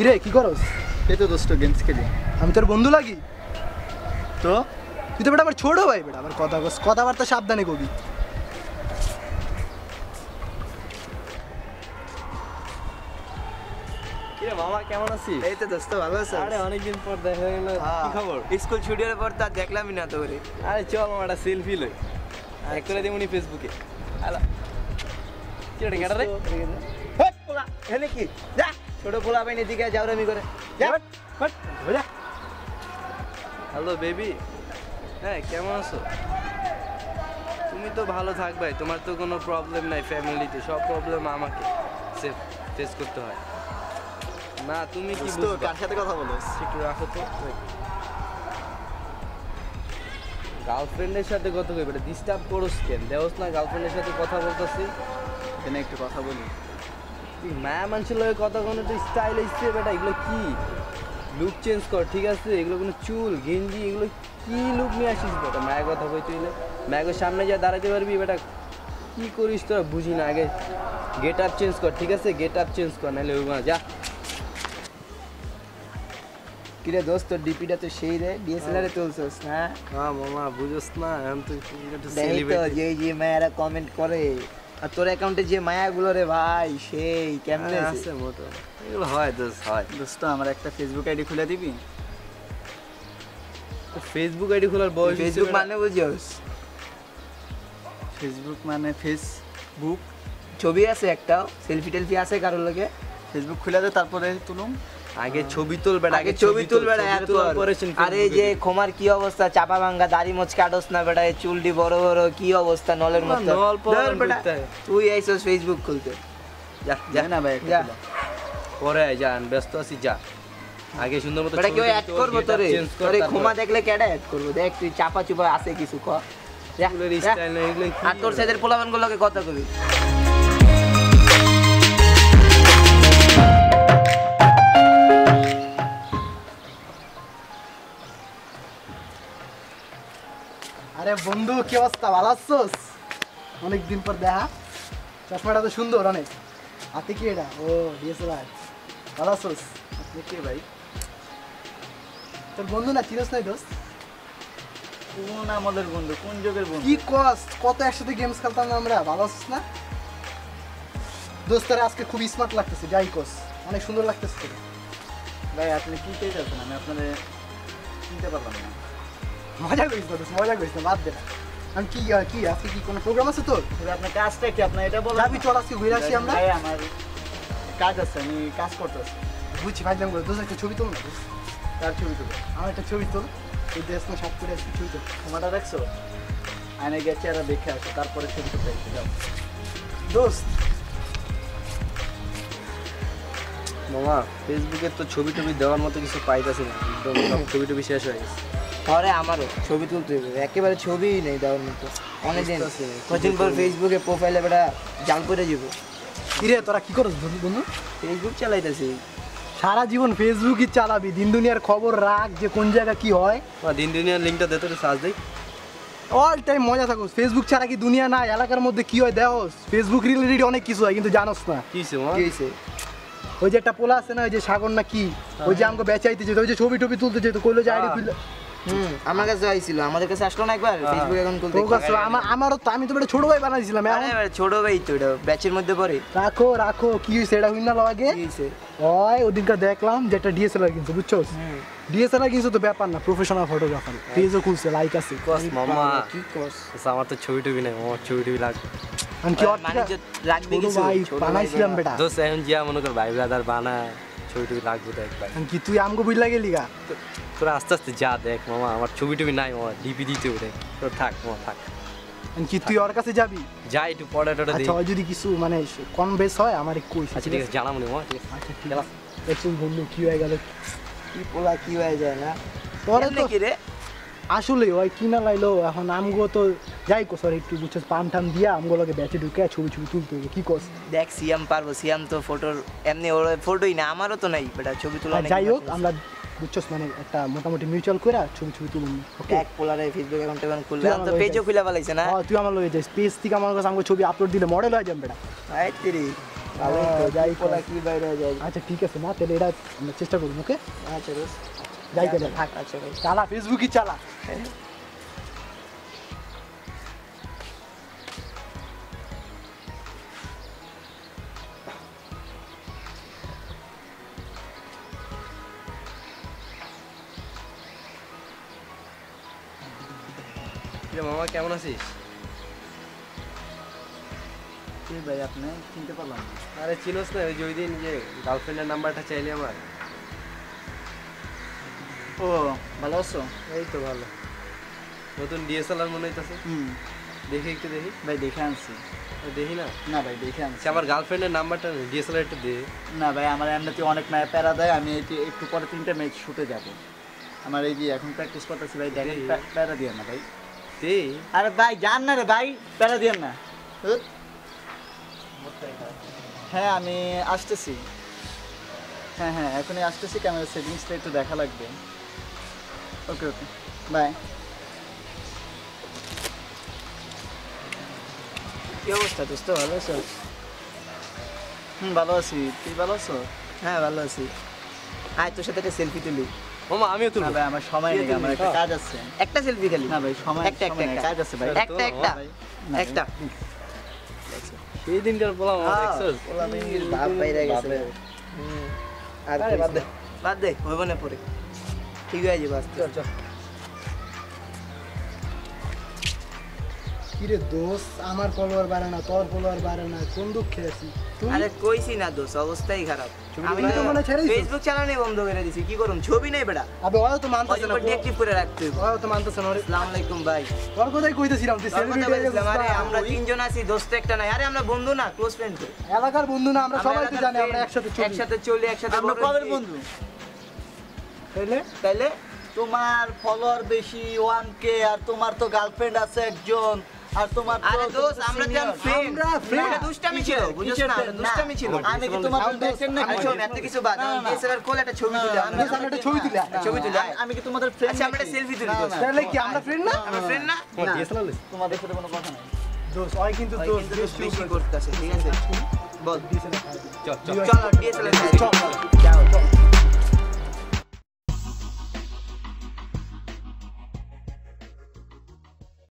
কিরে কি করস? এই তো দোস্ত গেমস খেলি। আমি তোর বন্ধু লাগি তো তুই তো বেটা আমার ছোট ভাই বেটা, আমার কথাবার্তা সাবধানে কবি। কিরে মামা কেমন আছিস? এই তো দোস্ত ভালো আছিস? আরে অনেকদিন পর দেখা হলো, কি খবর? স্কুল ছুটি হওয়ার পর তো আর দেখলামই না তোরে। আরে চল মামা একটা সেলফি লই, এক করে দিমুনি ফেসবুকে। আলা কি রে গাড়া রে? হট পোলা এনে কি যা ছোট পোলা বাইনে দিকে যাও রে আমি করে যা হট হট যা। হ্যালো বেবি, হ্যাঁ কেমন আছো? তুমি তো ভালো থাকবে, তোমার তো কোনো প্রবলেম নাই ফ্যামিলিতে, সব প্রবলেম আমাকে ফেস করতে হয় না। তুমি কি দোস্ত বুঝবা? কার সাথে কথা বলছ? একটু রাখো তো। গার্লফ্রেন্ডের সাথে কথা কই বেটা, ডিস্টার্ব করোস কেন? দেওস না গার্লফ্রেন্ডের সাথে কথা বলতেছি, এখানে একটু কথা বলি। তুই মায়া মানুষের লগে কথা কোনো তুই স্টাইল এসছে বেটা, এগুলো কি লুক চেঞ্জ কর ঠিক আছে? এগুলো কোনো চুল গেঞ্জি এগুলো কি লুক নিয়ে আসিস বেটা? মায়ের কথা কই তুই মায়ের সামনে যা দাঁড়াতে পারবি বেটা? কি করিস তোরা বুঝি না, আগে গেট আপ চেঞ্জ কর ঠিক আছে? গেট আপ চেঞ্জ কর, নাহলে ওই যা। কিরে দোস্ত তোর ডিপিটা তো সেই রে, ডিএসএলআর এ তুলছস না? হ্যাঁ মামা বুঝোস না, এখন তুই দেখি তো সেলিব্রিটি। যে মায়ারা কমেন্ট করে, আর তোর অ্যাকাউন্টে যে মায়াগুলো রে ভাই সেই কেমনে আছে? আছে মোটো, এগুলো হয় দোষ হয়। দোস্ত আমার একটা ফেসবুক আইডি খুলে দিবি? ফেসবুক আইডি খোলার বয়স হয়েছে ফেসবুক বেটা? মানে বুঝছস? ফেসবুক মানে ফেসবুক, ছবি আছে একটা, সেলফি টেলফি আছে কারোর লগে? ফেসবুক খুলে দে তারপরে তুলুম। আগে ছবি তুল বেটা, আগে ছবি তুল বেটা, আর এই যে Facebook খোমার কি অবস্থা, চাপা ভাঙ্গা দাড়ি মোচ কাটস না বেটা, এই চুলটি বড় বড় কি অবস্থা নলের মতো। নল পরান ধর বেটা, করতে হয়। তুই আইছস ফেসবুক খুলতে, যা যা যাই না ভাই একটা যা। তুলো। পরে আয়, যা ব্যস্ত আছি যা। আগে সুন্দর মতো বেটা কেউ ছবি অ্যাড তুল, করবো get up তোরে? change কর, তোরে তারপর খোমা দেখলে কেডা অ্যাড করবো? দেখ তুই চাপা চুপা আছে কিছু ক, যা, চুলের যা। স্টাইল না এগুলো কি? আর তোর সাইজের পোলাপান গুলোকে কথা কবি। আরে বন্ধু কি অবস্থা, ভালো আছোস? অনেকদিন পর দেখা। চশমাটা তো সুন্দর অনেক। হাতে কি এটা? ও ডিএসএলআর। ভালো আছোস? আপনি কে ভাই? তোর বন্ধু না, চিনোস নাই দোস্ত? কোন আমাদের বন্ধু, কোন যুগের বন্ধু? কি কস, কত একসাথে গেমস খেলতাম না আমরা, ভালো আছিস না? দোস্তারে আজকে খুব স্মার্ট লাগতেছে, যাই কস অনেক সুন্দর লাগতেছে তোকে। ভাই আপনি কি চাইতেছেন? আমি আপনারে চিনতে পারলাম না। মজা করিস না দোস্ত, মজা করিস না, বাদ দে না। আমি কি কি আজকে কি কোনো প্রোগ্রাম আছে তোর? তবে আপনার কাজটা কি, আপনার এটা বলেন। যাবি চল আজকে ঘুরে আসি আমরা। ভাই আমার কাজ আছে, আমি কাজ করতেছি। বুঝছি ভাই, জাম করে দোস্ত একটা ছবি তোল না দোস্ত। তার ছবি তুলো। আমার একটা ছবি তোল, তুই দেশ না সাত করে আসবি, ছবি তোল। ক্ষমাটা রাখছো? আয়না গিয়ে চেহারা দেখে আসো, তারপরে ছবি তুলতে আসতে যাও। দোস্ত মামা ফেসবুকে তো ছবি টবি দেওয়ার মতো কিছু পাইতাছি না, একদম সব ছবি টবি শেষ হয়ে গেছে। পরে আমারও ছবি তুলতে হবে, একেবারে ছবিই নেই দেওয়ার মতো। অনেকদিন বুঝতেছি, কদিন পর ফেসবুকে প্রোফাইলে বেটা জাল করে যাবো। কিরে তোরা কি করছ বন্ধু? ফেসবুক চালাইতেছি। সারা জীবন ফেসবুকই চালাবি, দিন দুনিয়ার খবর রাখ যে কোন জায়গা কি হয়। দিন দুনিয়ার লিঙ্কটা দে তো, সার্চ দেই। অল টাইম মজা থাকোস। ফেসবুক ছাড়া কি দুনিয়া নাই? এলাকার মধ্যে কি হয় দেহস? ফেসবুক রিলেটেড অনেক কিছু হয় কিন্তু জানোস না। কি হইছে মামা? কি হয়েছে? ওই যে একটা পোলা আছে না, ওই যে সাগর না কি, ওই যে আমাকে বেচাইতে যেত, ওই যে ছবি টবি তুলতে যেত, কইলো যে আইডি খুলে। আমার কাছে আইছিল, আমাদের কাছে আসলো না একবার ফেসবুক অ্যাকাউন্ট খুলতে। তোর কাছে আমারও তো, আমি তো একটা ছোট ভাই বানাইছিলাম। আরে এখন ছোট ভাই তো, এটা ব্যাচের মধ্যে পড়ে। রাখো রাখো, কি হয়েছে এটা হইনা লাগে। কি হয়েছে? ওই ওদিনকার দেখলাম যে একটা ডিএসএলআর কিনছে, বুঝছো? ডিএসএলআর কিনছে তো ব্যাপার না, প্রফেশনাল ফটোগ্রাফার, পেজও খুলছে, লাইক আছে। কস মামা, কি কস? আমার তো ছবি টবি নাই, আমার ছবি টবি লাগবে। আমি কি বাণিজ্য রাখবি ছোট কিছু? ভাই ছোট ভাই বানাইছিলাম বেটা। দোস্ত এখন জিয়া মনে কর ভাই ব্রাদার বানা, ছবি টবি লাগবে তো একবার। আমি কি তুই আমগো বুঝলা গেলি গা? তোরা আস্তে আস্তে যা দেখ মামা, আমার ছবি টবি নাই মামা, ডিপি দিতে ওরে। তোর থাক মামা থাক, আমি কি তুই ওর কাছে যাবি? যা একটু পড়া টড়া দিই। আচ্ছা ওই যদি কিছু মানে কম বেশ হয় আমার কইস। আচ্ছা ঠিক আছে, জানাবো না মামা, ঠিক আছে। আচ্ছা ঠিক আছে। দেখছিস বন্ধু কি হয়ে গেল? কি পোলা কি হয়ে যায় না? তোরে এমনি তো কি রে? আসলে ওই কিনা লাইলো, এখন আমগো তো যাই কো সরি একটু বুঝছিস, পাম টাম দিয়া আমগো লগে ব্যাচে ঢুকে ছবি ছবি তুলতে হবে, কি কস? দেখ সিয়াম পারবো, সিয়াম তো ফটোর এমনি ওর ফটোই না, আমারও তো নাই বেটা ছবি তোলা। আর যাই হোক আমরা বুঝছস মানে একটা মোটামুটি মিউচুয়াল করে ছবি ছবি তুলুন, ওকে? এক পোলারে ফেসবুক অ্যাকাউন্ট টেকাউন্ট খুললে তুই আমি তো আমার পেজও লগে খুলে ফেলাইছে না। হ্যাঁ তুই আমার লগে যাইস, পেজ থেকে আমার কাছে আমগো ছবি আপলোড দিলে মডেল হয়ে যাবে বেটা। আই তেরি তাহলে হ্যাঁ, তো যাই যাই পোলা কর। কি বাইরে যায়। আচ্ছা ঠিক আছে না তাহলে এটা আমরা চেষ্টা করবো ওকে আচ্ছা দোস্ত যাই তাহলে থাক আচ্ছা ভাই চালা ফেসবুকই চালা কিরে মামা কেমন আছিস? কি ভাই আপনি চিনতে পারলাম না। আরে চিনোস না ওই যে ওই দিন যে গার্লফ্রেন্ডের নাম্বারটা চাইলি আমার? ও ভালো আছো? এই তো ভালো। নতুন ডিএসএলআর মনে হইতাছে, হুম দেখি একটু দেখি। ভাই দেখে আনছি। দেখি না না ভাই দেখে আনছি। আচ্ছা, আমার গার্লফ্রেন্ডের নাম্বারটা ডিএসএলআর একটু দে। না ভাই আমার এমনিতে অনেক ম্যাচ প্যারা দেয়, আমি একটু পরে 3টা ম্যাচ শুটে যাব। আমার এই যে এখন প্র্যাকটিস করতেছি ভাই, দেখেন এই। প্যারা দিয়ে না ভাই। দে। আরে ভাই জান না রে ভাই, প্যারা দিয়ে না। ধুৎ। হ্যাঁ আমি আসতেছি। হ্যাঁ হ্যাঁ এখনই আসতেছি, ক্যামেরা সেটিংসটা একটু দেখা লাগবে। ওকে ওকে বাই। কি অবস্থা দোস্ত, ভালো আছো? ভালো আছি, তুই ভালো আছো? হ্যাঁ ভালো আছি। আয় তোর সাথে একটা সেলফি তুলি। মামা আমিও না তুলবো। ভাই আমার সময় নেই, আমার একটা কাজ আছে। একটা সেলফি খালি। না ভাই সময় একটা, সময় নেই, একটা। কাজ আছে ভাই। একটা একটা ভাই, না ভাই, একটা। সেই দিনকার বললাম হ্যাঁ, দেখছস? পোলা বেঙ্গির ভাব বাইরে গেছে। বাপরে। আর আরে বাদ দে। বাদ দে, হইব না পরে। ঠিক হয়ে যাবে আস্তে। চল চল। কিরে দোষ আমার ফলোয়ার বাড়ে না তোর ফলোয়ার বাড়ে না কোন দুঃখে আছি তুই আরে কইছি না দোষ, অবস্থাই খারাপ। আমি তুলি তো মনে ছেড়ে দিছিস। ফেসবুক চালানোই বন্ধ করে দিছি, কি করুম? ছবি নেই বেটা, আবে ওরা তো মানতেছে না ডিএক্টিভ করে রাখতে হইব। ওরা তো মানতেছে না ওরে আসসালামু আলাইকুম ভাই। তোর কথাই কইতেছিলাম তুই তোর কথা সেলিব্রিটি হয়ে বলছিলাম, আরে গেছিস আমরা না। তিনজন আছি, দোস্ত একটা নাই। আরে আমরা বন্ধু না, ক্লোজ ফ্রেন্ড তো। এলাকার বন্ধু না আমরা আমরা সবাই তো এলাকার জানি আমরা friend, একসাথে চলি একসাথে চলি, একসাথে আমরা বড় কবের হয়েছি। বন্ধু? তাইলে তাইলে তোমার ফলোয়ার বেশি 1K, আর তোমার তো গার্লফ্রেন্ড আছে একজন, আর তোমার তো আরে দোস্ত আমরা যেন senior। ফ্রেন্ড, আমরা friend। এটা দুষ্টামি ছিল, বুঝছ কিসের না? friend? দুষ্টামি ছিল। আমি কি তোমার আমরা- দেখছেন নাকি? আরে শোন, এত কিছু বাদ, না, না, না। ডিএসএলআর কোল একটা ছবি তুলি না, আমরা। আমরা একটা ছবি তুলি না, ছবি তুলি, না, আমি কি তোমাদের ফ্রেন্ড? আচ্ছা, আমরা একটা selfie তুলি, দোস্ত। তাহলে কি আমরা ফ্রেন্ড না আমরা ফ্রেন্ড না? তোমার ডিএসএলআর লইছ? তোমাদের সাথে কোনো কথা নাই। দোষ ওই কিন্তু ওই দোষ কিন্তু দোষ বেশি করতেছে, ঠিক আছে? বল, চল চল। চলো ডিএসএলআর চল যাও।